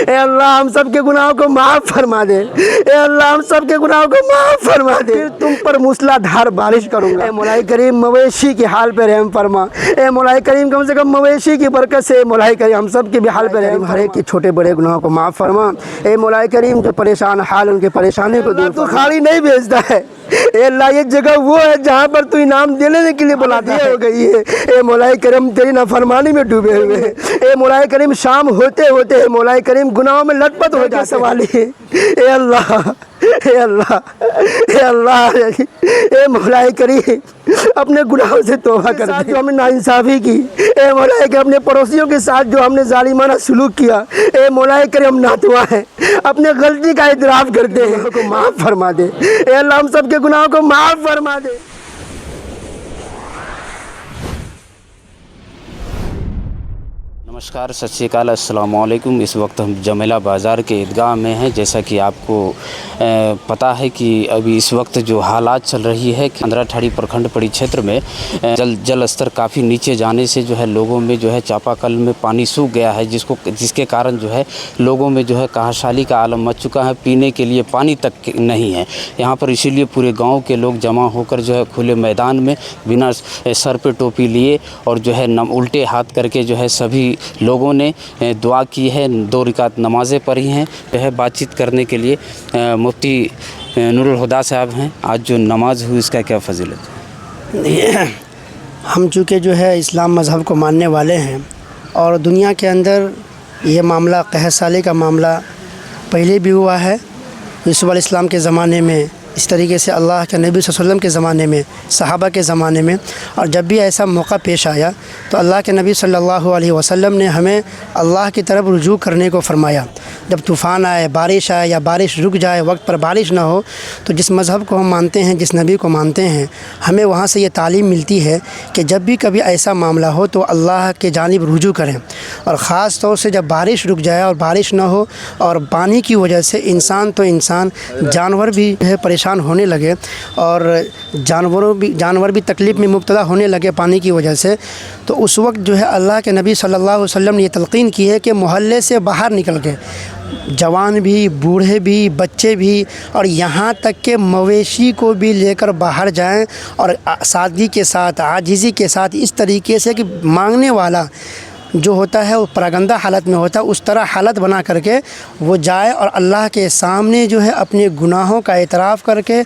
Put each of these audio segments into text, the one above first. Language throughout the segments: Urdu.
اے اللہ ہم سب کے گناہوں کو معاف فرما دے، اے اللہ ہم سب کے گناہوں کو معاف فرما دے، پھر تم پر موسلا دھار بارش کروں گا۔ اے مولا کریم مویشی کی حال پہ رحم فرما، اے مولا کریم کم سے کم مویشی کی برکت سے مولا کریم ہم سب کے بھی حال پہ رحم، ہر ایک کے چھوٹے بڑے گناہوں کو معاف فرما۔ اے مولا کریم جو پریشان حال ان کے پریشانی کو دور، تو خالی نہیں بھیجتا ہے، اے اللہ یہ جگہ وہ ہے جہاں پر تو انعام دینے کے لیے بلاتی ہو گئی ہے۔ اے مولا کریم تیری نافرمانی میں ڈوبے ہوئے ہیں، اے مولا کریم شام ہوتے ہوتے مولا کریم گناہوں میں لت پت ہو جاتے سوالی ہے۔ اے اللہ، اے اللہ، اے اللہ، اے مولا کریم اپنے گناہوں سے توبہ کر دے، جو ہم نے ناانصافی کی، اے مولا کریم اپنے پڑوسیوں کے ساتھ جو ہم نے ظالمانہ سلوک کیا، اے مولا کریم ہم ناتواں ہیں، اپنے غلطی کا اعتراف کرتے ہیں، کو معاف فرما دے، اے اللہ ہم سب کے گناہوں کو معاف فرما دے۔ نمسکار، ست شری اکال، السلام علیکم۔ اس وقت ہم جمیلہ بازار کے عیدگاہ میں ہیں۔ جیسا کہ آپ کو پتہ ہے کہ ابھی اس وقت جو حالات چل رہی ہے کہ اندرا ٹھاڑی پرکھنڈ پڑی چھیتر میں جل استر کافی نیچے جانے سے جو ہے لوگوں میں جو ہے چاپا کل میں پانی سوکھ گیا ہے، جس کے کارن جو ہے لوگوں میں جو ہے قحطی کا عالم مچ چکا ہے، پینے کے لیے پانی تک نہیں ہے یہاں پر۔ اسی لیے پورے گاؤں کے لوگ جمع ہو کر جو ہے کھلے میدان میں بنا سر پہ ٹوپی لیے اور جو ہے الٹے ہاتھ کر کے جو ہے سبھی لوگوں نے دعا کی ہے، 2 رکعت نمازیں پڑھی ہیں۔ جو ہے بات چیت کرنے کے لیے مفتی نور الہدا صاحب ہیں۔ آج جو نماز ہوئی اس کا کیا فضیلت ہے؟ ہم چونکہ جو ہے اسلام مذہب کو ماننے والے ہیں اور دنیا کے اندر یہ معاملہ قحط سالی کا معاملہ پہلے بھی ہوا ہے، یوسف علیہ السلام کے زمانے میں، اس طریقے سے اللہ کے نبی صلی اللہ علیہ وسلم کے زمانے میں، صحابہ کے زمانے میں، اور جب بھی ایسا موقع پیش آیا تو اللہ کے نبی صلی اللہ علیہ وسلم نے ہمیں اللہ کی طرف رجوع کرنے کو فرمایا۔ جب طوفان آئے، بارش آئے یا بارش رک جائے، وقت پر بارش نہ ہو، تو جس مذہب کو ہم مانتے ہیں، جس نبی کو مانتے ہیں، ہمیں وہاں سے یہ تعلیم ملتی ہے کہ جب بھی کبھی ایسا معاملہ ہو تو اللہ کے جانب رجوع کریں، اور خاص طور سے جب بارش رک جائے اور بارش نہ ہو اور پانی کی وجہ سے انسان تو انسان جانور بھی جو ہے پریشان ہونے لگے اور جانور بھی تکلیف میں مبتلا ہونے لگے پانی کی وجہ سے، تو اس وقت جو ہے اللہ کے نبی صلی اللہ علیہ وسلم نے یہ تلقین کی ہے کہ محلے سے باہر نکل کے جوان بھی، بوڑھے بھی، بچے بھی، اور یہاں تک کہ مویشی کو بھی لے کر باہر جائیں، اور سادگی کے ساتھ، عاجزی کے ساتھ، اس طریقے سے کہ مانگنے والا جو ہوتا ہے وہ پراگندہ حالت میں ہوتا ہے، اس طرح حالت بنا کر کے وہ جائے اور اللہ کے سامنے جو ہے اپنے گناہوں کا اعتراف کر کے،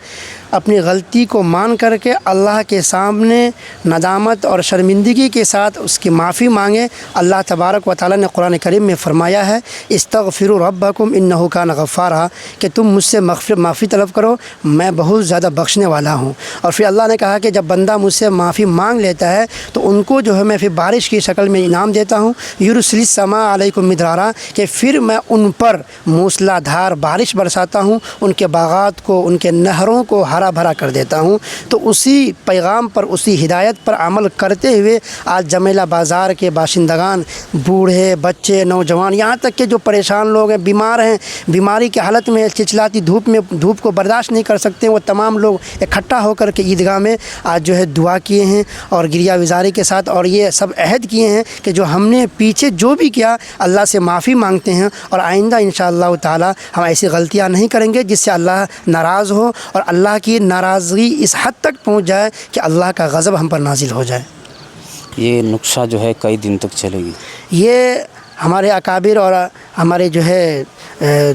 اپنی غلطی کو مان کر کے اللہ کے سامنے ندامت اور شرمندگی کے ساتھ اس کی معافی مانگے۔ اللہ تبارک و تعالیٰ نے قرآن کریم میں فرمایا ہے، استغفروا ربکم انہ کان غفارا، کہ تم مجھ سے معافی طلب کرو، میں بہت زیادہ بخشنے والا ہوں۔ اور پھر اللہ نے کہا کہ جب بندہ مجھ سے معافی مانگ لیتا ہے تو ان کو جو ہے میں پھر بارش کی شکل میں انعام دیتا ہوں، یرسل السماء علیکم مدرارا، کہ پھر میں ان پر موسلا دھار بارش برساتا ہوں، ان کے باغات کو، ان کے نہروں کو ہرا بھرا کر دیتا ہوں۔ تو اسی پیغام پر، اسی ہدایت پر عمل کرتے ہوئے آج جمیلہ بازار کے باشندگان، بوڑھے، بچے، نوجوان، یہاں تک کہ جو پریشان لوگ ہیں، بیمار ہیں، بیماری کی حالت میں، چچلاتی دھوپ کو برداشت نہیں کر سکتے، وہ تمام لوگ اکٹھا ہو کر کے عیدگاہ میں آج جو ہے دعا کیے ہیں اور گریہ وزاری کے ساتھ، اور یہ سب عہد کیے ہیں کہ جو ہم نے پیچھے جو بھی کیا اللہ سے معافی مانگتے ہیں، اور آئندہ انشاءاللہ تعالی ہم ایسی غلطیاں نہیں کریں گے جس سے اللہ ناراض ہو اور اللہ کی ناراضگی اس حد تک پہنچ جائے کہ اللہ کا غضب ہم پر نازل ہو جائے۔ یہ نقشہ جو ہے کئی دن تک چلے گی؟ یہ ہمارے اکابر اور ہمارے جو ہے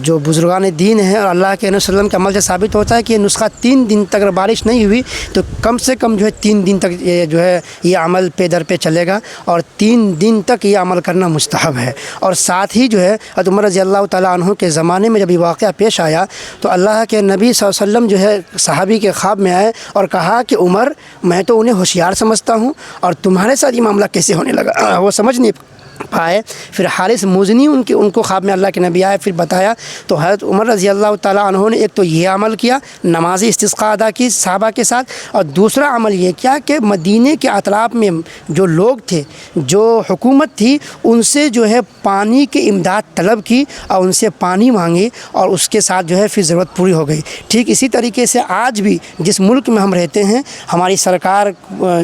جو بزرگان دین ہیں اور اللہ کے نبی صلی اللہ علیہ وسلم کے عمل سے ثابت ہوتا ہے کہ یہ نسخہ 3 دن تک اگر بارش نہیں ہوئی تو کم سے کم جو ہے 3 دن تک یہ جو ہے یہ عمل پے در پہ چلے گا، اور 3 دن تک یہ عمل کرنا مستحب ہے۔ اور ساتھ ہی جو ہے حضرت عمر رضی اللہ تعالیٰ عنہ کے زمانے میں جب یہ واقعہ پیش آیا تو اللہ کے نبی صلی اللہ علیہ وسلم جو ہے صحابی کے خواب میں آئے اور کہا کہ عمر، میں تو انہیں ہوشیار سمجھتا ہوں اور تمہارے ساتھ یہ معاملہ کیسے ہونے لگا؟ وہ سمجھ نہیں پائے۔ پھر حارث مزنی ان کو خواب میں اللہ کے نبی آئے، پھر بتایا تو حضرت عمر رضی اللہ تعالیٰ عنہ نے ایک تو یہ عمل کیا، نماز استسقاء ادا کی صحابہ کے ساتھ، اور دوسرا عمل یہ کیا کہ مدینے کے اطراف میں جو لوگ تھے، جو حکومت تھی، ان سے جو ہے پانی کی امداد طلب کی اور ان سے پانی مانگی، اور اس کے ساتھ جو ہے پھر ضرورت پوری ہو گئی۔ ٹھیک اسی طریقے سے آج بھی جس ملک میں ہم رہتے ہیں، ہماری سرکار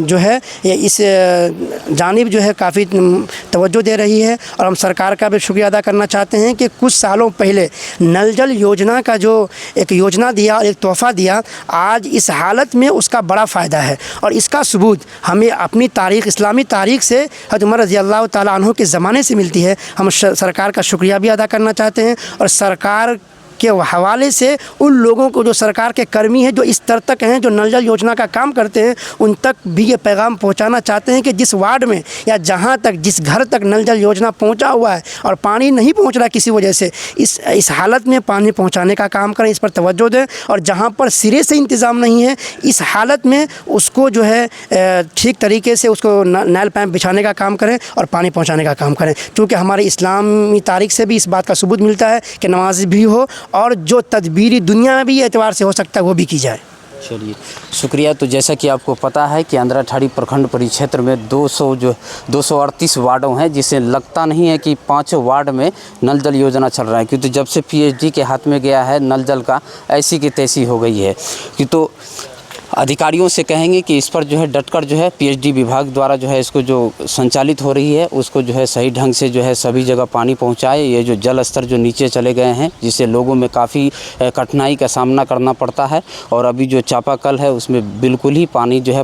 جو ہے اس جانب جو ہے کافی توجہ دے رہی ہے، اور ہم سرکار کا بھی شکریہ ادا کرنا چاہتے ہیں کہ کچھ سالوں پہلے نل جل یوجنا کا جو ایک یوجنا دیا اور ایک تحفہ دیا، آج اس حالت میں اس کا بڑا فائدہ ہے، اور اس کا ثبوت ہمیں اپنی تاریخ، اسلامی تاریخ سے حضرت عمر رضی اللہ تعالیٰ عنہ کے زمانے سے ملتی ہے۔ ہم سرکار کا شکریہ بھی ادا کرنا چاہتے ہیں، اور سرکار کے حوالے سے ان لوگوں کو جو سرکار کے کرمی ہیں، جو اس طرح تک ہیں، جو نل جل یوجنا کا کام کرتے ہیں، ان تک بھی یہ پیغام پہنچانا چاہتے ہیں کہ جس وارڈ میں یا جہاں تک، جس گھر تک نل جل یوجنا پہنچا ہوا ہے اور پانی نہیں پہنچ رہا کسی وجہ سے، اس حالت میں پانی پہنچانے کا کام کریں، اس پر توجہ دیں، اور جہاں پر سرے سے انتظام نہیں ہے اس حالت میں اس کو جو ہے ٹھیک طریقے سے اس کو نیل پائپ بچھانے کا کام کریں اور پانی پہنچانے کا کام کریں، چونکہ ہمارے اسلامی تاریخ سے بھی اس بات کا ثبوت ملتا ہے کہ نماز بھی ہو اور جو تدبیری دنیا میں بھی اعتبار سے ہو سکتا ہے وہ بھی کی جائے۔ چلیے شکریہ۔ تو جیسا کہ آپ کو پتہ ہے کہ اندرا ٹھاڑی پرکھنڈ پریچھیتر میں 238 وارڈوں ہیں، جسے لگتا نہیں ہے کہ 5 وارڈ میں نل جل یوجنا چل رہا ہے، کیونکہ جب سے پی ایچ ڈی کے ہاتھ میں گیا ہے نل جل کا ایسی کی تیسی ہو گئی ہے کہ تو ادھیکاریوں سے کہیں گے کہ اس پر جو ہے ڈٹ کر جو ہے پی ایچ ڈی وبھاگ دوارا جو ہے اس کو جو سنچالت ہو رہی ہے اس کو جو ہے صحیح ڈھنگ سے جو ہے سبھی جگہ پانی پہنچائے۔ یہ جو جل استر جو نیچے چلے گئے ہیں جس سے لوگوں میں کافی کٹھنائی کا سامنا کرنا پڑتا ہے، اور ابھی جو چاپا کل ہے اس میں بالکل ہی پانی جو ہے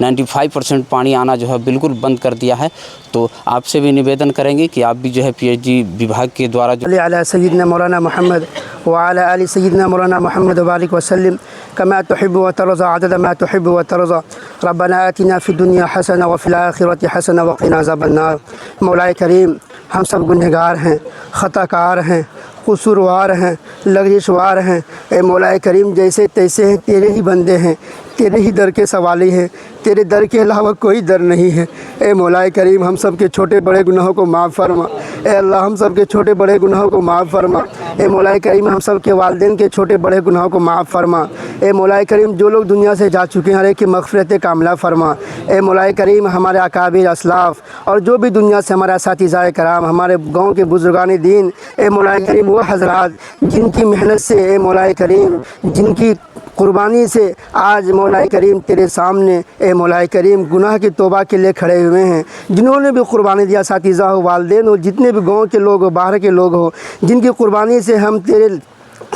95% پانی آنا جو ہے بالکل بند کر دیا ہے۔ تو آپ سے بھی نویدن کریں گے کہ آپ بھی جو ہے پی ایچ ڈی وبھاگ کے دوارا جو علی سیدنا مولانا محمد وعلی آل سیدنا مولانا محمد وبارک وسلم كما تحب وترضى عدد ما تحب وترضى ربنا آتنا في الدنيا حسنة وفي الآخرة حسنة وقنا عذاب النار۔ مولا کریم، ہم سب گنہگار ہیں، خطا کار ہیں، قصوروار ہیں، لغزشوار ہیں، اے مولا کریم جیسے تیسے ہیں، تیرے ہی بندے ہیں، تیرے ہی در کے سوالی ہیں، تیرے در کے علاوہ کوئی در نہیں ہے۔ اے مولا کریم ہم سب کے چھوٹے بڑے گناہوں کو معاف فرما، اے اللہ ہم سب کے چھوٹے بڑے گناہوں کو معاف فرما۔ اے مولا کریم ہم سب کے والدین کے چھوٹے بڑے گناہوں کو معاف فرما۔ اے مولا کریم جو لوگ دنیا سے جا چکے ہیں ہر ایک کی مغفرت کاملہ فرما۔ اے مولا کریم ہمارے اکابر اسلاف اور جو بھی دنیا سے ہمارے اساتذہ کرام، ہمارے گاؤں کے بزرگان دین، اے مولا کریم وہ حضرات جن کی محنت سے، اے مولا کریم جن کی قربانی سے آج مولا کریم تیرے سامنے اے مولا کریم گناہ کی توبہ کے لیے کھڑے ہوئے ہیں، جنہوں نے بھی قربانی دیا، اساتذہ ہو، والدین ہو، جتنے بھی گاؤں کے لوگ ہو، باہر کے لوگ ہو، جن کی قربانی سے ہم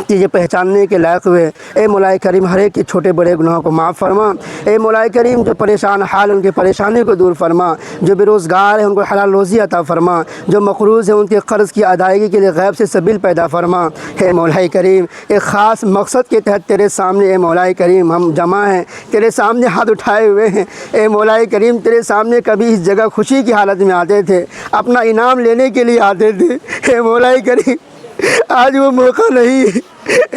تجھے پہچاننے کے لائق ہوئے، اے مولا کریم ہر ایک کے چھوٹے بڑے گناہوں کو معاف فرما۔ اے مولا کریم جو پریشان حال ان کے پریشانی کو دور فرما، جو بے روزگار ہیں ان کو حلال روزی عطا فرما، جو مقروض ہیں ان کے قرض کی ادائیگی کے لیے غیب سے سبیل پیدا فرما۔ اے مولا کریم ایک خاص مقصد کے تحت تیرے سامنے اے مولا کریم ہم جمع ہیں، تیرے سامنے ہاتھ اٹھائے ہوئے ہیں۔ اے مولا کریم تیرے سامنے کبھی اس جگہ خوشی کی حالت میں آتے تھے، اپنا انعام لینے کے لیے آتے تھے، اے مولا کریم آج وہ موقع نہیں ہے۔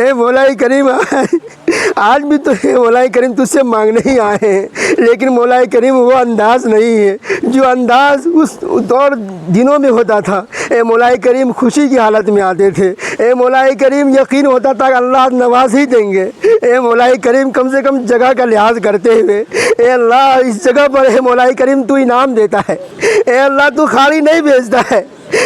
اے مولا کریم آج بھی تو اے مولا کریم تجھ سے مانگنے ہی آئے ہیں، لیکن مولا کریم وہ انداز نہیں ہے جو انداز اس دور دنوں میں ہوتا تھا۔ اے مولا کریم خوشی کی حالت میں آتے تھے، اے مولا کریم یقین ہوتا تھا کہ اللہ نواز ہی دیں گے۔ اے مولا کریم کم سے کم جگہ کا لحاظ کرتے ہوئے اے اللہ اس جگہ پر اے مولا کریم تو انعام دیتا ہے، اے اللہ تو خالی نہیں بھیجتا ہے۔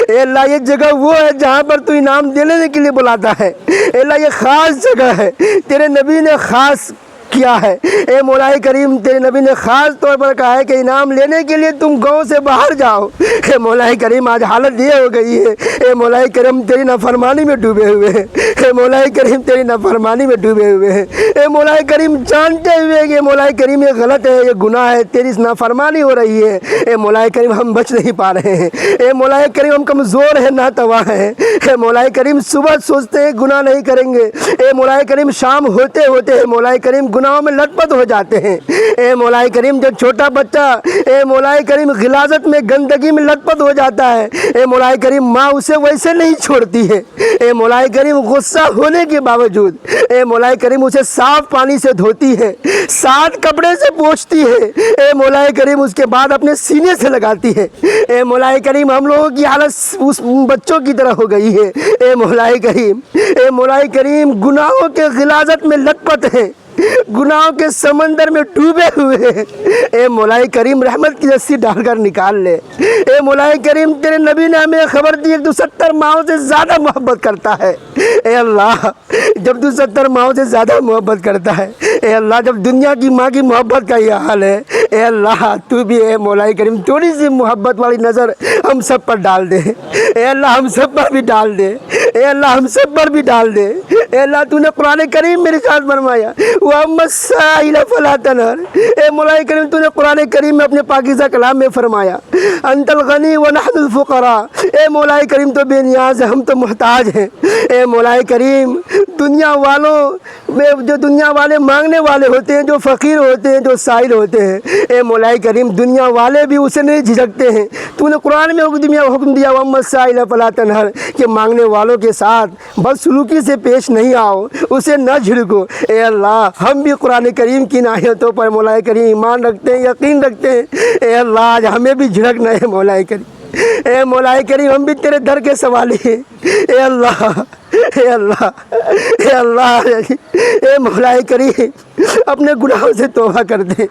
اے اللہ یہ جگہ وہ ہے جہاں پر تو انعام دینے کے لیے بلاتا ہے۔ اے اللہ یہ خاص جگہ ہے، تیرے نبی نے خاص کیا ہے۔ اے مولا کریم تیرے نبی نے خاص طور پر کہا ہے کہ انعام لینے کے لیے تم گاؤں سے باہر جاؤ۔ اے مولا کریم آج حالت یہ ہو گئی ہے، اے مولا کریم تیری نافرمانی میں ڈوبے ہوئے ہیں، اے مولا کریم تیری نافرمانی میں ڈوبے ہوئے ہیں۔ اے مولا کریم جانتے ہوئے کہ مولا کریم یہ غلط ہے، یہ گناہ ہے، تیری نافرمانی ہو رہی ہے، اے مولا کریم ہم بچ نہیں پا رہے ہیں۔ اے مولا کریم ہم کمزور ہیں، ناتواں ہیں۔ اے مولا کریم صبح سوچتے ہیں گناہ نہیں کریں گے، اے مولا کریم شام ہوتے ہوتے اے مولا کریم گناہوں میں لت پت ہو جاتے ہیں۔ اے مولا کریم جو چھوٹا بچہ اے مولا کریم غلاظت میں گندگی میں لت پت ہو جاتا ہے، اے مولا کریم ماں اسے ویسے نہیں چھوڑتی ہے۔ اے مولا کریم غصہ ہونے کے باوجود اے مولا کریم اسے صاف پانی سے دھوتی ہے، 7 کپڑے سے پوچھتی ہے، اے مولا کریم اس کے بعد اپنے سینے سے لگاتی ہے۔ اے مولا کریم ہم لوگوں کی حالت اس بچوں کی طرح ہو گئی ہے۔ اے مولا کریم، اے مولا کریم گناہوں کے غلاظت میں لت پت ہیں، گناہوں کے سمندر میں ڈوبے ہوئے ہیں۔ اے مولا کریم رحمت کی رسی ڈال کر نکال لے۔ اے مولا کریم تیرے نبی نے ہمیں خبر دی کہ تو 70 ماہوں سے زیادہ محبت کرتا ہے۔ اے اللہ جب تو 70 ماہوں سے زیادہ محبت کرتا ہے اے اللہ جب دنیا کی ماں کی محبت کا یہ حال ہے، اے اللہ تو بھی اے مولا کریم تھوڑی سی محبت والی نظر ہم سب پر ڈال دے، اے اللہ ہم سب پر بھی ڈال دے، اے اللہ ہم سب پر بھی ڈال دے۔ اے اللہ تو نے قرآن کریم میں ارشاد فرمایا وَأَمَّا السَّائِلَ فَلَا تَنْهَرْ، اے مولا کریم تو نے قرآن کریم میں اپنے پاکیزہ کلام میں فرمایا انت الغنی ونحن الفقراء، اے مولا کریم تو بے نیاز ہے، ہم تو محتاج ہیں۔ اے مولا کریم دنیا والوں میں جو دنیا والے مانگنے والے ہوتے ہیں، جو فقیر ہوتے ہیں، جو سائل ہوتے ہیں، اے مولا کریم دنیا والے بھی اسے نہیں جھجکتے ہیں۔ تو نے قرآن میں حکم دیا وَأَمَّا السَّائِلَ فَلَا تَنْهَرْ کہ مانگنے والوں کے ساتھ بدسلوکی سے پیش نہیں آؤ، اسے نہ جھڑکو۔ اے اللہ ہم بھی قرآن کریم کی آیتوں پر مولا کریم ایمان رکھتے ہیں، یقین رکھتے ہیں۔ اے اللہ آج ہمیں بھی جھڑکنا ہے مولا کریم، اے مولا کریم ہم بھی تیرے در کے سوالی ہیں۔ اے اللہ اے اللہ اے اللہ اے مولا کریم اپنے گناہوں سے توبہ کرتے ہیں۔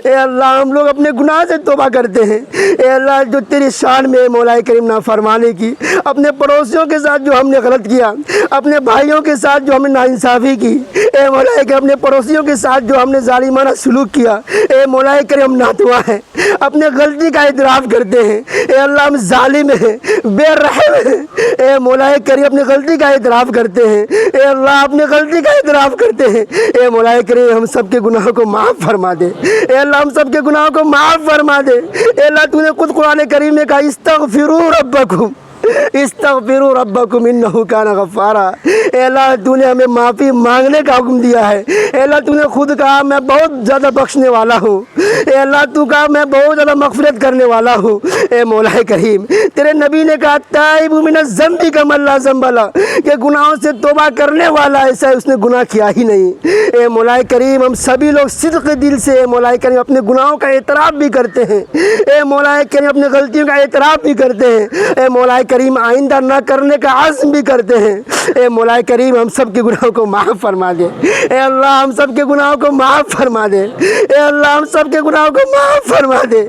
اے اللہ ہم لوگ اپنے گناہ سے توبہ کرتے ہیں۔ اے اللہ جو تیری شان میں مولا کریم نافرمانی کی، اپنے پڑوسیوں کے ساتھ جو ہم نے غلط کیا، اپنے بھائیوں کے ساتھ جو ہم نے ناانصافی کی، اے مولا کریم اپنے پڑوسیوں کے ساتھ جو ہم نے ظالمانہ سلوک کیا، اے مولا کریم ہم ناتوا ہیں، اپنے غلطی کا اعتراف کرتے ہیں۔ اے اللہ ہم ظالم ہیں، بے رحم ہیں۔ اے مولا کریم اپنے غلطی کا اعتراف کرتے ہیں۔ اے اللہ اپنے غلطی کا اعتراف کرتے ہیں۔ اے مولا کریم ہم سب کے گناہوں کو معاف فرما دے۔ اے اللہ ہم سب کے گناہوں کو معاف فرما دے۔ اے اللہ تو نے خود قرآن کریم میں کہا استغفروا ربکم استغفروا ربکم انہ کان غفارا۔ اے اللہ تو نے ہمیں معافی مانگنے کا حکم دیا ہے۔ اے اللہ تو نے خود کہا میں بہت زیادہ بخشنے والا ہوں۔ اے اللہ تو کہا میں بہت زیادہ مغفرت کرنے والا ہوں۔ اے مولا کریم تیرے نبی نے کہا تائب من الذنب کمن لا ذنب لہ، کہ گناہوں سے توبہ کرنے والا ایسا ہے اس نے گناہ کیا ہی نہیں۔ اے مولا کریم ہم سبھی لوگ صدق دل سے اے مولا کریم اپنے گناہوں کا اعتراف بھی کرتے ہیں۔ اے مولا کریم اپنے غلطیوں کا اعتراف بھی کرتے ہیں۔ اے مولا کریم آئندہ نہ کرنے کا عزم بھی کرتے ہیں۔ اے مولا کریم ہم سب کے گناہوں کو معاف فرما دے۔ اے اللہ ہم سب کے گناہوں کو معاف فرما دے۔ اے اللہ ہم سب کے گناہوں کو معاف فرما دے۔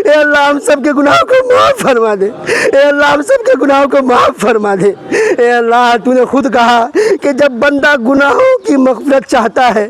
اے اللہ ہم سب کے گناہوں کو معاف فرما دے۔ اے اللہ ہم سب کے گناہوں کو معاف فرما دے۔ اے اللہ تو نے خود کہا کہ جب بندہ گناہوں کی مغفرت چاہتا ہے،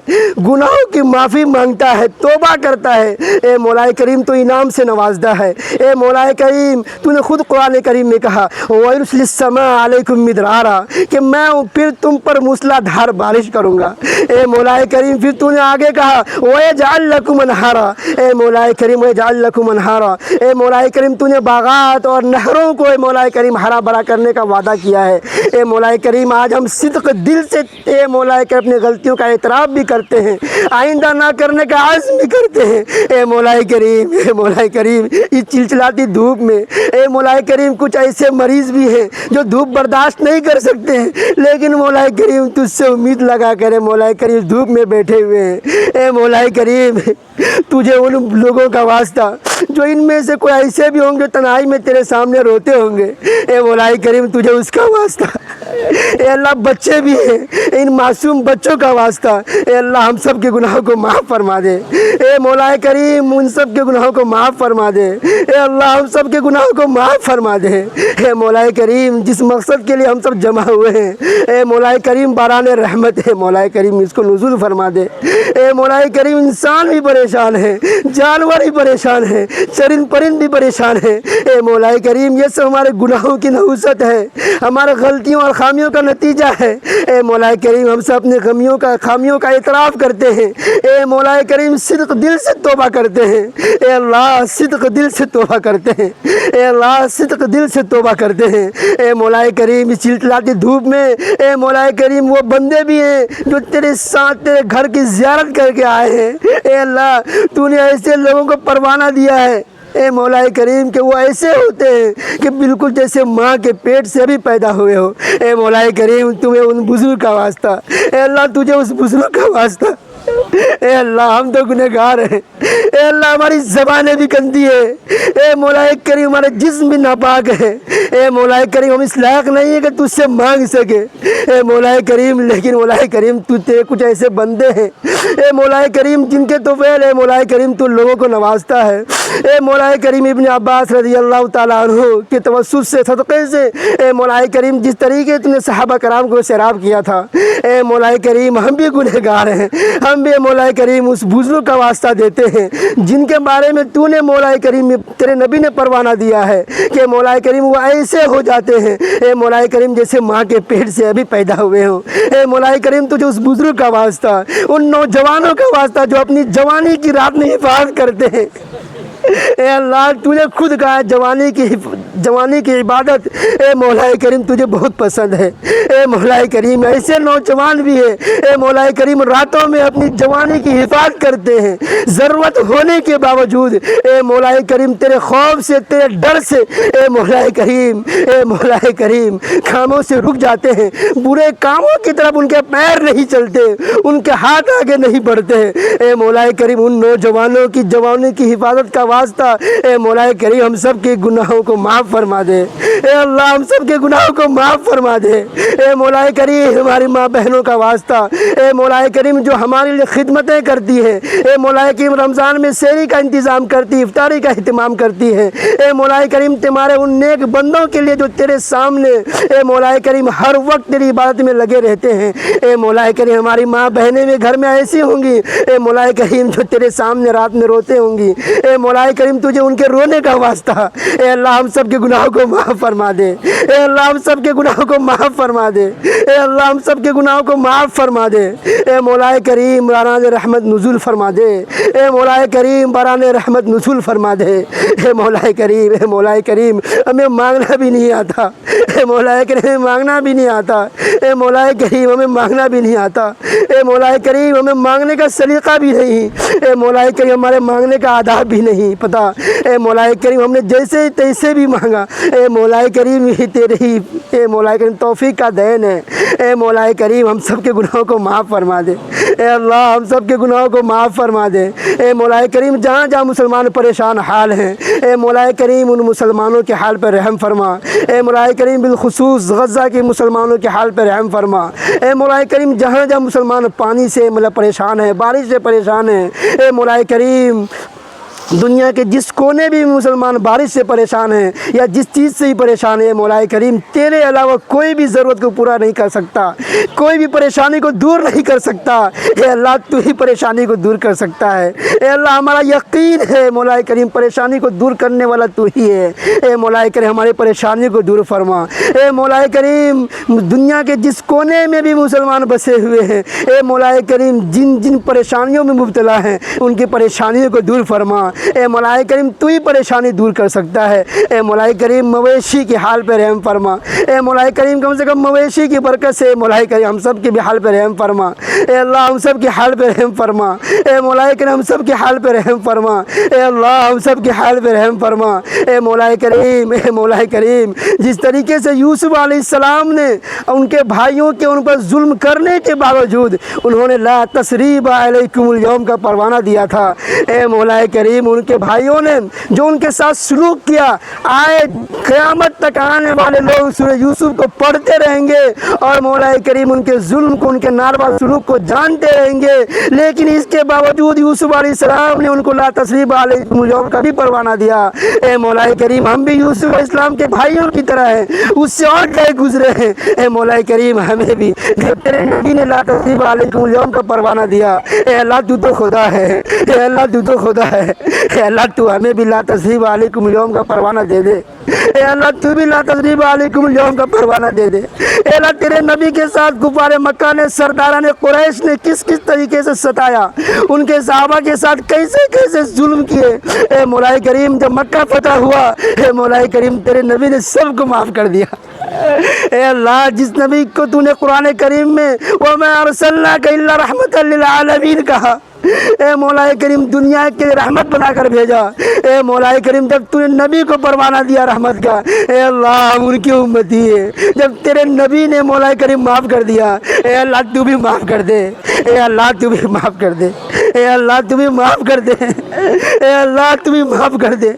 گناہوں کی معافی مانگتا ہے، توبہ کرتا ہے، اے مولا کریم تو انعام سے نوازتا ہے۔ اے مولا کریم تو نے خود قرآن کریم میں کہا وَيُرْسِلِ السَّمَاءَ عَلَيْكُمْ مِدْرَارًا کہ میں پھر تم پر موسلا دھار بارش کروں گا۔ اے مولا کریم پھر تو نے آگے کہا وَيَجْعَلْ لَكُمْ أَنْهَارًا اے مولا کریم وَيَجْعَلْ لَكُمْ أَنْهَارًا اے مولا کریم تو نے باغات اور نہروں کو اے مولا کریم ہرا بھرا کرنے کا وعدہ کیا ہے۔ اے مولا کریم آج ہم صدق دل سے اے مولا کریم اپنے غلطیوں کا اعتراف بھی کرتے ہیں، آئندہ نہ کرنے کا عزم بھی کرتے ہیں۔ اے مولا کریم اس چلچلاتی دھوپ میں اے مولا کریم کچھ ایسے مریض بھی ہیں جو دھوپ برداشت نہیں کر سکتے ہیں، لیکن مولا کریم تجھ سے امید لگا کر مولا کریم دھوپ میں بیٹھے ہوئے ہیں۔ اے مولا کریم تجھے ان لوگوں کا واسطہ جو ان میں سے کوئی ایسے بھی ہوں گے تنہائی میں تیرے سامنے روتے ہوں گے، اے مولا کریم تجھے اس کا واسطہ۔ اے اللہ بچے بھی ہیں، ان معصوم بچوں کا واسطہ اے اللہ ہم سب کے گناہوں کو معاف فرما دے۔ اے مولا کریم ان سب کے گناہوں کو معاف فرما دے۔ اے اللہ ہم سب کے گناہوں کو معاف فرما دے۔ اے مولا کریم جس مقصد کے لیے ہم سب جمع ہوئے ہیں، اے مولا کریم باران رحمت ہے مولا کریم اس کو نزول فرما دے۔ اے مولا کریم انسان بھی پریشان ہے، جانور بھی پریشان ہے، چرند پرند بھی پریشان ہے۔ اے مولا کریم یہ سب ہمارے گناہوں کی نحوست ہے، ہمارے غلطیوں اور خامیوں کا نتیجہ ہے۔ اے مولا کریم ہم سب اپنے خامیوں کا اعتراف کرتے ہیں۔ اے مولا کریم صدق دل سے توبہ کرتے ہیں۔ اے اللہ صدق دل سے توبہ کرتے ہیں۔ اے اللہ صدق دل سے توبہ کرتے ہیں۔ اے مولا کریم اس چلچلاتی دھوپ میں اے مولا کریم وہ بندے بھی ہیں جو تیرے ساتھ تیرے گھر کی زیارت کر کے آئے ہیں۔ اے اللہ تو نے ایسے لوگوں کو پروانہ دیا ہے اے مولا کریم کہ وہ ایسے ہوتے ہیں کہ بالکل جیسے ماں کے پیٹ سے بھی پیدا ہوئے ہو۔ اے مولا کریم تمہیں ان بزرگ کا واسطہ، اے اللہ تجھے اس بزرگ کا واسطہ۔ اے اللہ ہم تو گنہگار ہیں، اے اللہ ہماری زبانیں بھی گندی ہیں، اے مولا کریم ہمارے جسم بھی ناپاک ہے۔ اے مولا کریم ہم اس لائق نہیں ہے کہ تجھ سے مانگ سکے اے مولا کریم، لیکن مولا کریم تجھے کچھ ایسے بندے ہیں اے مولا کریم جن کے تو فعل اے مولا کریم تو لوگوں کو نوازتا ہے۔ اے مولا کریم ابن عباس رضی اللہ تعالیٰ عنہ کے توسط سے صدقے سے اے مولا کریم جس طریقے تم نے صحابہ کرام کو سیراب کیا تھا اے مولا کریم ہم بھی گنہگار ہیں، ہم بھی مولا کریم اس بزرگ کا واسطہ دیتے ہیں جن کے بارے میں تو نے مولا کریم تیرے نبی نے پروانہ دیا ہے کہ مولا کریم وہ ایسے ہو جاتے ہیں اے مولا کریم جیسے ماں کے پیٹ سے ابھی پیدا ہوئے ہوں۔ اے مولا کریم تجھے اس بزرگ کا واسطہ، ان نوجوانوں کا واسطہ جو اپنی جوانی کی رات میں حفاظت کرتے ہیں، اے اللہ تجھے خود کہا ہے جوانی کی عبادت اے مولا کریم تجھے بہت پسند ہے۔ اے مولا کریم ایسے نوجوان بھی ہے اے مولا کریم راتوں میں اپنی جوانی کی حفاظت کرتے ہیں، ضرورت ہونے کے باوجود اے مولا کریم تیرے خوف سے، تیرے ڈر سے اے مولا کریم کاموں سے رک جاتے ہیں، برے کاموں کی طرف ان کے پیر نہیں چلتے، ان کے ہاتھ آگے نہیں بڑھتے ہیں۔ اے مولا کریم ان نوجوانوں کی جوانی کی حفاظت کا واسطہ اے مولا کریم ہم سب کے گناہوں کو معاف فرما دے۔ اے اللہ ہم سب کے گناہوں کو معاف فرما دے۔ اے مولا کریم ہماری ماں بہنوں کا واسطہ اے مولا کریم جو ہمارے لیے خدمتیں کرتی ہے، اے مولا کریم رمضان میں سحری کا انتظام کرتی، افطاری کا اہتمام کرتی ہے، اے مولا کریم تمہارے ان نیک بندوں کے لیے جو تیرے سامنے اے مولا کریم ہر وقت تیری عبادت میں لگے رہتے ہیں۔ اے مولا کریم ہماری ماں بہنیں بھی گھر میں ایسی ہوں گی اے مولا کریم جو تیرے سامنے رات میں روتے ہوں گی، اے مولا کریم تجھے ان کے رونے کا واسطہ اے اللہ ہم سب کے گناہوں کو معاف فرما دے۔ اے اللہ ہم سب کے گناہوں کو معاف فرما دے۔ اے اللہ ہم سب کے گناہوں کو معاف فرما دے۔ اے مولا کریم باران رحمت نزول فرما دے۔ اے مولا کریم باران رحمت نزول فرما دے۔ اے مولا کریم ہمیں مانگنا بھی نہیں آتا، اے مولا کریم مانگنا بھی نہیں آتا، اے مولا کریم ہمیں مانگنا بھی نہیں آتا، اے مولا کریم ہمیں مانگنے کا سلیقہ بھی نہیں، اے مولا کریم ہمارے مانگنے کا آداب بھی نہیں پتہ۔ اے مولا کریم ہم نے جیسے تیسے بھی مانگا، اے مولا کریم یہ تیری اے مولا کریم توفیق کا دین ہے۔ اے مولا کریم ہم سب کے گناہوں کو معاف فرما دے۔ اے اللہ ہم سب کے گناہوں کو معاف فرما دے۔ اے مولا کریم جہاں جہاں مسلمان پریشان حال ہیں اے مولا کریم ان مسلمانوں کے حال پر رحم فرما۔ اے مولا کریم بالخصوص غزہ کے مسلمانوں کے حال پر رحم فرما۔ اے مولا کریم جہاں جہاں مسلمان پانی سے پریشان ہیں، بارش سے پریشان ہیں، اے مولا کریم دنیا کے جس کونے بھی مسلمان بارش سے پریشان ہیں یا جس چیز سے ہی پریشان ہے مولا کریم تیرے علاوہ کوئی بھی ضرورت کو پورا نہیں کر سکتا، کوئی بھی پریشانی کو دور نہیں کر سکتا۔ اے اللہ تو ہی پریشانی کو دور کر سکتا ہے۔ اے اللہ ہمارا یقین ہے مولا کریم پریشانی کو دور کرنے والا تو ہی ہے۔ اے مولا کریم ہماری پریشانی کو دور فرما۔ اے مولا کریم دنیا کے جس کونے میں بھی مسلمان بسے ہوئے ہیں اے مولا کریم جن جن پریشانیوں میں مبتلا ہیں ان کی پریشانیوں کو دور فرما۔ اے مولا کریم تو ہی پریشانی دور کر سکتا ہے۔ اے مولا کریم مویشی کے حال پہ رحم فرما۔ اے مولا کریم کم سے کم مویشی کی برکت سے مولا کریم ہم سب کے بھی حال پہ رحم فرما۔ اے اللہ ہم سب کے حال پہ رحم فرما۔ اے مولا کریم ہم سب کے حال پہ رحم فرما۔ اے اللہ ہم سب کے حال پہ رحم فرما۔ اے مولا کریم جس طریقے سے یوسف علیہ السلام نے ان کے بھائیوں کے ان پر ظلم کرنے کے باوجود انہوں نے لا تثریب علیکم اليوم کا پروانہ دیا تھا، اے مولا کریم ان کے بھائیوں نے جو ان کے ساتھ سلوک کیا آئے قیامت تک آنے والے لوگ سورہ یوسف کو پڑھتے رہیں گے اور مولا کریم ان کے ظلم کو ان کے ناروا سلوک کو جانتے رہیں گے، لیکن اس کے باوجود یوسف علیہ السلام نے ان کو لا تثریب علیکم اليوم کا بھی پروانہ دیا۔ اے مولا کریم ہم بھی یوسف علیہ السلام کے بھائیوں کی طرح ہیں، اس سے اور گئے گزرے ہیں، اے مولا کریم ہمیں بھی جب تیرے نبی نے لا تثریب علیکم اليوم کا پروانہ دیا اے اللہ تو تو خدا ہے، اے اللہ تو تو خدا ہے، اے اللہ تو ہمیں بھی لا تثریب علیکم اليوم کا پروانہ دے دے، اے اللہ تو بھی لا تثریب علیکم اليوم کا پروانہ دے دے۔ اے اللہ تیرے نبی کے ساتھ کفار مکہ نے سرداران قریش نے کس کس طریقے سے ستایا، ان کے صحابہ کے ساتھ کیسے کیسے ظلم کیے، اے مولا کریم جب مکہ فتح ہوا اے مولا کریم تیرے نبی نے سب کو معاف کر دیا۔ اے اللہ جس نبی کو تو نے قرآن کریم میں وَمَا أَرْسَلْنَاكَ إِلَّا رَحْمَةً لِلْعَالَمِينَ کہا، اے مولا کریم دنیا کے رحمت بنا کر بھیجا۔ اے مولا کریم جب تو نے نبی کو پروانہ دیا رحمت کا اے اللہ ہم ان کی امتی ہے، جب تیرے نبی نے مولا کریم معاف کر دیا اے اللہ تو بھی معاف کر دے، اے اللہ تو بھی معاف کر دے، اے اللہ تو بھی معاف کر دے، اے اللہ تو بھی معاف کر دے،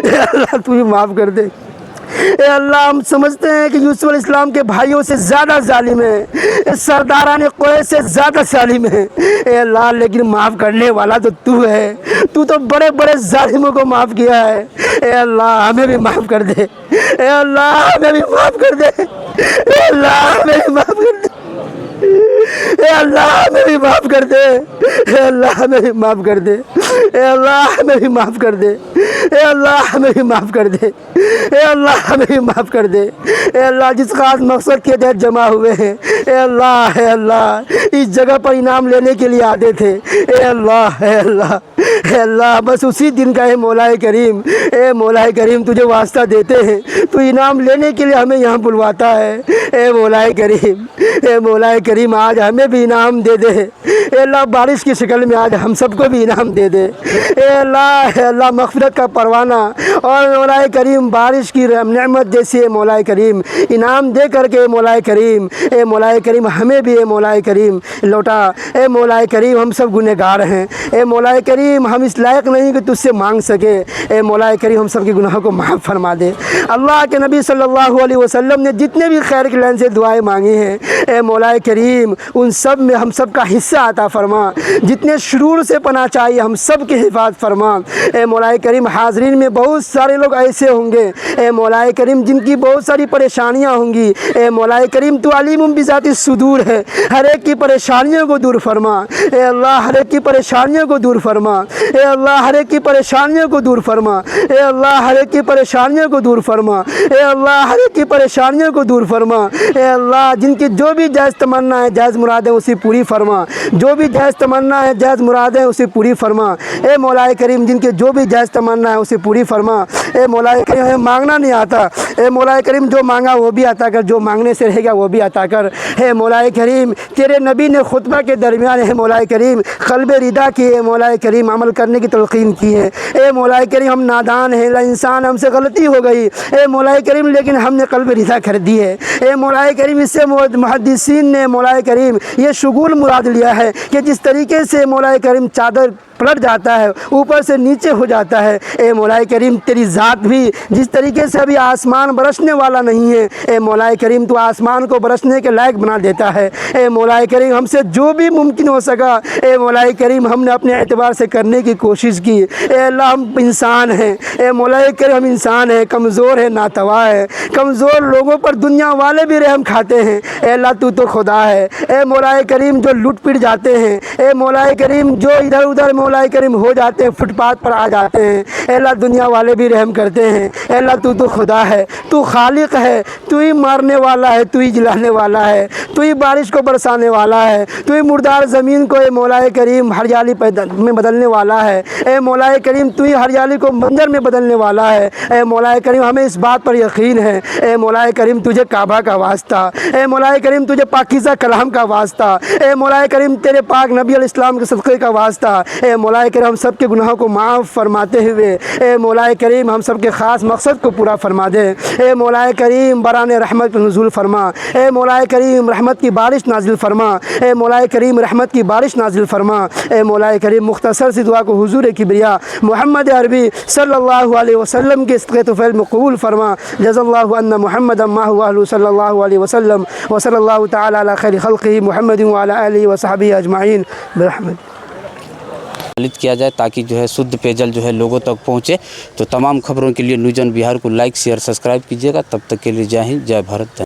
اے اللہ تو بھی معاف کر دے۔ اے اللہ ہم سمجھتے ہیں کہ یوسف علیہ السلام کے بھائیوں سے زیادہ ظالم ہے، سرداران قریش سے زیادہ ظالم ہے، اے اللہ لیکن معاف کرنے والا تو ہے، تو بڑے بڑے ظالموں کو معاف کیا ہے۔ اے اللہ ہمیں بھی معاف کر دے، اے اللہ ہمیں بھی معاف کر دے، اے اللہ ہمیں بھی معاف کر دے۔ اے اللہ ہمیں بھی معاف کر دے, اے اللہ ہمیں بھی معاف کر دے, اے اللہ ہمیں بھی معاف کر دے, اے اللہ ہمیں بھی معاف کر دے, اے اللہ ہمیں بھی معاف کر دے. اے اللہ جس خاص مقصد کے تحت جمع ہوئے ہیں, اے اللہ اس جگہ پر انعام لینے کے لیے آتے تھے, اے اللہ اے اللہ بس اسی دن کا اے مولا کریم, اے مولا کریم تجھے واسطہ دیتے ہیں, تو انعام لینے کے لیے ہمیں یہاں بلواتا ہے. اے مولا کریم, اے مولا کریم آج ہمیں بھی انعام دے دے. اے اللہ بارش کی شکل میں آج ہم سب کو بھی انعام دے دے. اے اللہ مغفرت کا پروانہ اور مولا کریم بارش کی نعمت جیسی اے مولا کریم انعام دے کر کے اے مولا کریم ہمیں بھی اے مولا کریم لوٹا. اے مولا کریم ہم سب گنہگار ہیں, اے مولا کریم ہم اس لائق نہیں کہ تجھ سے مانگ سکے. اے مولا کریم ہم سب کے گناہوں کو معاف فرما دے. اللہ کے نبی صلی اللہ علیہ وسلم نے جتنے بھی خیر کی لائن سے دعائیں مانگی ہیں, اے مولا کریم ان سب میں ہم سب کا حصہ عطا فرما. جتنے شرور سے پناہ چاہیے ہم سب کی حفاظت فرما. اے مولا کریم حاضرین میں بہت سارے لوگ ایسے ہوں گے اے مولا کریم جن کی بہت ساری پریشانیاں ہوں گی. اے مولا کریم تو علیم بذات الصدور ہے, ہر ایک کی پریشانیوں کو دور فرما. اے اللہ ہر ایک کی پریشانیوں کو دور فرما. اے اللہ ہر ایک کی پریشانیوں کو دور فرما. اے اللہ ہر ایک کی پریشانیوں کو دور فرما. اے اللہ ہر ایک کی پریشانیوں کو دور فرما. اے اللہ جن کی جو بھی جائز تمنا ہے جائز مرادیں اسے پوری فرما. جو بھی جائز تمنا ہے جائز مرادیں اسے پوری فرما. اے مولا کریم جن کے جو بھی جائز تمنا ہے اسے پوری فرما. اے مولا کریم ہمیں مانگنا نہیں آتا, اے مولا کریم جو مانگا وہ بھی عطا کر, جو مانگنے سے رہے گا وہ بھی عطا کر. اے مولا کریم تیرے نبی نے خطبہ کے درمیان اے مولا کریم قلب رضا کی اے مولا کریم عمل کرنے کی تلقین کی ہے. اے مولا کریم ہم نادان ہیں, انسان ہم سے غلطی ہو گئی اے مولا کریم, لیکن ہم نے قلب رضا کر دی ہے. اے مولا کریم اس سے محدثین نے مولا کریم یہ شغول مراد لیا ہے کہ جس طریقے سے مولا کریم چادر پلٹ جاتا ہے اوپر سے نیچے ہو جاتا ہے, اے مولا کریم تیری ذات بھی جس طریقے سے ابھی آسمان برسنے والا نہیں ہے, اے مولا کریم تو آسمان کو برسنے کے لائق بنا دیتا ہے. اے مولا کریم ہم سے جو بھی ممکن ہو سکا اے مولا کریم ہم نے اپنے اعتبار سے کرنے کی کوشش کی. اے اللہ ہم انسان ہیں, اے مولا کریم ہم انسان ہیں, کمزور ہیں, ناتوا ہے, کمزور لوگوں پر دنیا والے بھی رحم کھاتے ہیں. اے اللہ تو خدا ہے. اے مولا کریم جو لٹ پٹ جاتے ہیں, اے مولا کریم جو ادھر ادھر مولا کریم ہو جاتے ہیں, فٹ پاتھ پر آ جاتے ہیں, اے اللہ دنیا والے بھی رحم کرتے ہیں. اے اللہ تو خدا ہے, تو خالق ہے, تو ہی مارنے والا ہے, تو ہی جلانے والا ہے, تو ہی بارش کو برسانے والا ہے, تو ہی مردار زمین کو اے مولا کریم ہریالی میں بدلنے والا ہے. اے مولا کریم تو ہی ہریالی کو منظر میں بدلنے والا ہے. اے مولا کریم ہمیں اس بات پر یقین ہے. اے مولا کریم تجھے کعبہ کا واسطہ, اے مولا کریم تجھے پاکیزہ کلام کا واسطہ, اے مولا کریم تیرے پاک نبی علیہ السلام کے صدقے کا واسطہ, اے مولا کریم ہم سب کے گناہوں کو معاف فرماتے ہوئے اے مولا کریم ہم سب کے خاص مقصد کو پورا فرما دے. اے مولا کریم بران رحمت نزول فرما. اے مولا کریم رحمت کی بارش نازل فرما. اے مولا کریم رحمت کی بارش نازل فرما. اے مولا کریم مختصر سی دعا کو حضور کبریا محمد عربی صلی اللہ علیہ وسلم کے صدقے طفیل میں قبول فرما. جزا اللہ ان محمد ما هو اهل صلی اللہ علیہ وسلم وصلی اللہ تعالی علی خیر خلقہ محمد وعلی آلہ وصحبہ اجمعین برحمت. کیا جائے تاکہ جو ہے شدھ پیجل جو ہے لوگوں تک پہنچے. تو تمام خبروں کے لیے نیوز آن بہار کو لائک شیئر سبسکرائب کیجیے گا. تب تک کے لیے جے ہند, جے بھارت.